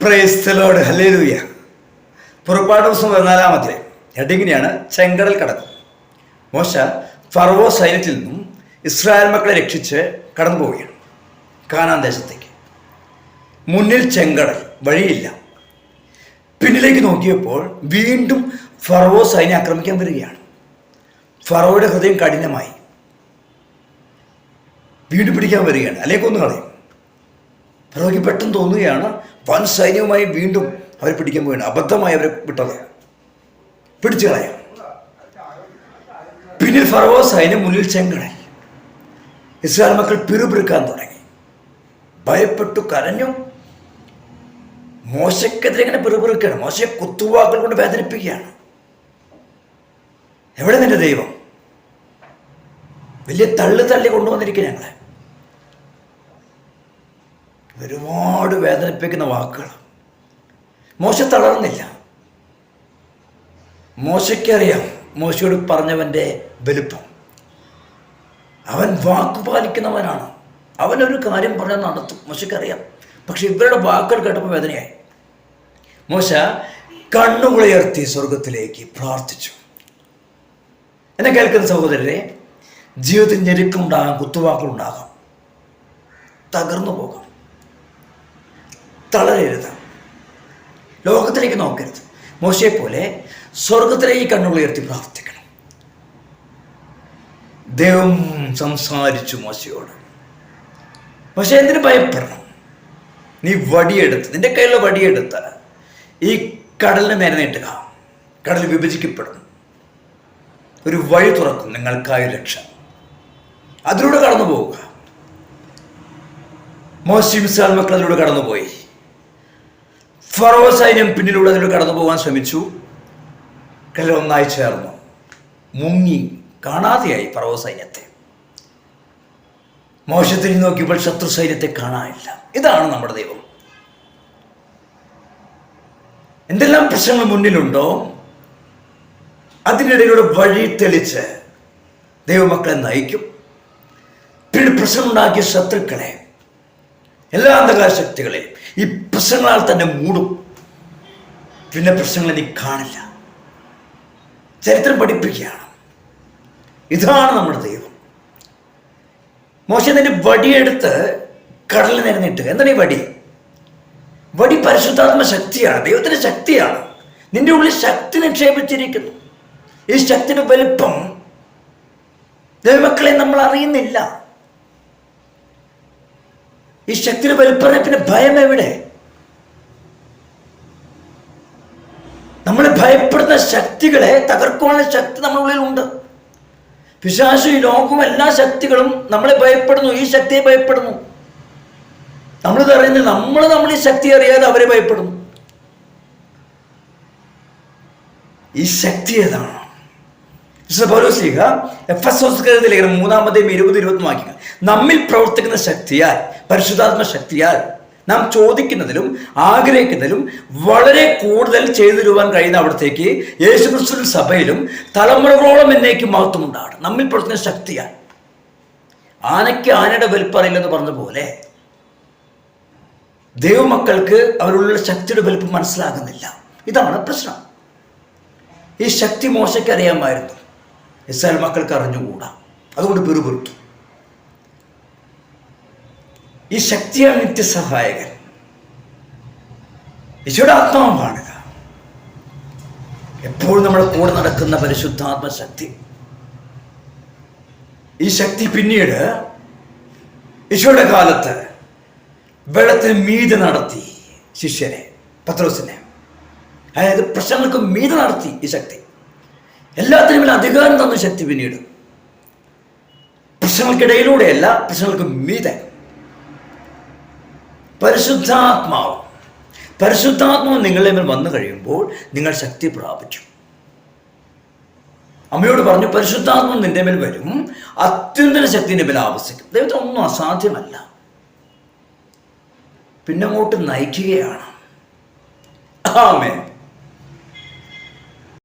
Praise the Lord, hallelujah. പുറപ്പാട് ദിവസം 14 ഹെഡിങ്ങിനെയാണ് ചെങ്കടൽ കടന്നു. മോശ ഫറവോ സൈന്യത്തിൽ നിന്നും ഇസ്രായേൽ മക്കളെ രക്ഷിച്ച് കടന്നു പോവുകയാണ് കാനാൻ ദേശത്തേക്ക്. മുന്നിൽ ചെങ്കടൽ, വഴിയില്ല. പിന്നിലേക്ക് നോക്കിയപ്പോൾ വീണ്ടും ഫറവോ സൈന്യം ആക്രമിക്കാൻ വരികയാണ്. ഫറവോയുടെ ഹൃദയം കഠിനമായി. വീണ്ടും പിടിക്കാൻ വരികയാണ്, അല്ലെങ്കിൽ കൊന്നുകളയും. ഫറവോയ്ക്ക് പെട്ടെന്ന് തോന്നുകയാണ് വൻ സൈന്യവുമായി വീണ്ടും അവരെ പിടിക്കാൻ പോവുകയാണ്. അബദ്ധമായി അവരെ വിട്ടത്, പിടിച്ചു കളയാം. പിന്നിൽ ഫറവോ സൈന്യം, മുന്നിൽ ചെങ്കടൽ. ഇസ്രായേൽ മക്കൾ പിറുപിറുക്കാൻ തുടങ്ങി, ഭയപ്പെട്ടു, കരഞ്ഞു. മോശക്കെതിരെ ഇങ്ങനെ പിറുപിറുക്കുകയാണ്. മോശയെ കുത്തുവാക്കുകൾ കൊണ്ട് വേദനിപ്പിക്കുകയാണ്. എവിടെ നിന്റെ ദൈവം? വലിയ തള്ളി കൊണ്ടുവന്നിരിക്കുക ഞങ്ങളെ. ഒരുപാട് വേദനിപ്പിക്കുന്ന വാക്കുകൾ. മോശ തളർന്നില്ല. മോശയ്ക്കറിയാം മോശയോട് പറഞ്ഞവൻ്റെ വലുപ്പം. അവൻ വാക്കുപാലിക്കുന്നവനാണ്. അവനൊരു കാര്യം പറഞ്ഞാൽ നടത്തും, മോശയ്ക്കറിയാം. പക്ഷെ ഇവരുടെ വാക്കുകൾ കേട്ടപ്പോൾ വേദനയായി. മോശ കണ്ണുകളുയർത്തി സ്വർഗത്തിലേക്ക് പ്രാർത്ഥിച്ചു. എന്നെ കേൾക്കുന്ന സഹോദരരെ, ജീവിതത്തിൽ ഞെരുക്കമുണ്ടാകാം, കുത്തുവാക്കുകളുണ്ടാകാം, തകർന്നു പോകാം. തളരരുത്, ലോകത്തിലേക്ക് നോക്കരുത്. മോശയെ പോലെ സ്വർഗത്തിലേക്ക് കണ്ണുകൾ ഉയർത്തി പ്രാർത്ഥിക്കണം. ദൈവം സംസാരിച്ചു മോശയോട്. മോശ എന്തിനു ഭയപ്പെടണം? നീ വടിയെടുത്ത്, നിന്റെ കയ്യിലുള്ള വടിയെടുത്ത് ഈ കടലിന് നേരെ നീട്ടുക. കടൽ വിഭജിക്കപ്പെടും, ഒരു വഴി തുറക്കും, നിങ്ങൾക്കായ രക്ഷ. അതിലൂടെ കടന്നു പോവുക. മോശയും ഇസ്രായേൽ മക്കൾ അതിലൂടെ കടന്നുപോയി. ഫറവോ സൈന്യം പിന്നിലൂടെ അതിലൂടെ കടന്നു പോകാൻ ശ്രമിച്ചു. കടൽ ഒന്നായി ചേർന്നു, മുങ്ങി, കാണാതെയായി ഫറവോ സൈന്യത്തെ. മോശ തിരിഞ്ഞു നോക്കിയപ്പോൾ ശത്രു സൈന്യത്തെ കാണാനില്ല. ഇതാണ് നമ്മുടെ ദൈവം. എന്തെല്ലാം പ്രശ്നങ്ങൾ മുന്നിലുണ്ടോ അതിനിടയിലൂടെ വഴി തെളിച്ച് ദൈവമക്കളെ നയിക്കും. പിന്നീട് പ്രശ്നമുണ്ടാക്കിയ ശത്രുക്കളെ, എല്ലാ അന്ധകാര ശക്തികളെയും ഈ പ്രശ്നങ്ങളാൽ തന്നെ മൂടും. പിന്നെ പ്രശ്നങ്ങൾ നീ കാണില്ല. ചരിത്രം പഠിപ്പിക്കുകയാണ്. ഇതാണ് നമ്മുടെ ദൈവം. മോശ നിന്റെ വടിയെടുത്ത് കടലിൽ നേരെ നീട്ടുക. എന്താണ് ഈ വടി? വടി പരിശുദ്ധാത്മ ശക്തിയാണ്, ദൈവത്തിന്റെ ശക്തിയാണ്. നിന്റെ ഉള്ളിൽ ശക്തി നിക്ഷേപിച്ചിരിക്കുന്നു. ഈ ശക്തിയുടെ വലുപ്പം ദൈവമക്കളെ നമ്മൾ അറിയുന്നില്ല. ഈ ശക്തിയുടെ വലുപ്പനെ പിന്നെ ഭയം എവിടെ? നമ്മളെ ഭയപ്പെടുന്ന ശക്തികളെ തകർക്കാനുള്ള ശക്തി നമ്മുടെ ഉള്ളിലുണ്ട്. പിശാചും ഈ ലോകവും എല്ലാ ശക്തികളും നമ്മളെ ഭയപ്പെടുന്നു. ഈ ശക്തിയെ ഭയപ്പെടുന്നു. നമ്മളിത് അറിയുന്നില്ല. നമ്മൾ ഈ ശക്തി അറിയാതെ അവരെ ഭയപ്പെടുന്നു. ഈ ശക്തി ഏതാണ്? പൗലോസ് എഫെസോസ്യർക്ക് ലേഖനം 3:20-21 നമ്മിൽ പ്രവർത്തിക്കുന്ന ശക്തിയാൽ, പരിശുദ്ധാത്മ ശക്തിയാൽ നാം ചോദിക്കുന്നതിലും ആഗ്രഹിക്കുന്നതിലും വളരെ കൂടുതൽ ചെയ്തു തരുവാൻ കഴിയുന്ന അവിടത്തേക്ക് യേശുക്രിസ്തു സഭയിലും തലമുറകളോളം എന്നേക്കും മഹത്വം ഉണ്ടാകണം. നമ്മിൽ പ്രവർത്തിക്കുന്ന ശക്തിയാൽ. ആനയ്ക്ക് ആനയുടെ വലിപ്പറിയില്ലെന്ന് പറഞ്ഞ പോലെ ദൈവമക്കൾക്ക് അവരുള്ള ശക്തിയുടെ വലിപ്പം മനസ്സിലാകുന്നില്ല. ഇതാണ് പ്രശ്നം. ഈ ശക്തി മോശയ്ക്ക് അറിയാമായിരുന്നു, ഇസ്രായേൽ മക്കൾക്ക് അറിഞ്ഞുകൂടാ. അതുകൊണ്ട് പിറുപിറുത്തു. ഈ ശക്തിയാണ് നിത്യസഹായകൻ. ഈശോയുടെ ആത്മാവ് കാണുക. എപ്പോഴും നമ്മുടെ കൂടെ നടക്കുന്ന പരിശുദ്ധാത്മ ശക്തി. ഈ ശക്തി പിന്നീട് ഈശോയുടെ കാലത്ത് വെള്ളത്തിന് മീതെ നടത്തി ശിഷ്യനെ, പത്രോസിനെ. അതായത് പ്രശ്നങ്ങൾക്ക് മീതെ നടത്തി ഈ ശക്തി. എല്ലാത്തിനും മേലെ അധികാരം തന്ന ശക്തി പിന്നീട് പ്രശ്നങ്ങൾക്കിടയിലൂടെയല്ല, പ്രശ്നങ്ങൾക്ക് മീതെ. പരിശുദ്ധാത്മാവ് നിങ്ങളുടെ മേൽ വന്നു കഴിയുമ്പോൾ നിങ്ങൾ ശക്തി പ്രാപിച്ചു. അമ്മയോട് പറഞ്ഞു, പരിശുദ്ധാത്മാവ് നിന്റെ മേൽ വരും, അത്യന്തര ശക്തി നിന്റെ മേൽ ആവശ്യിക്കും. ദൈവത്തിന് ഒന്നും അസാധ്യമല്ല. പിന്നെ അങ്ങോട്ട് നയിക്കുകയാണ്. ആമേൻ.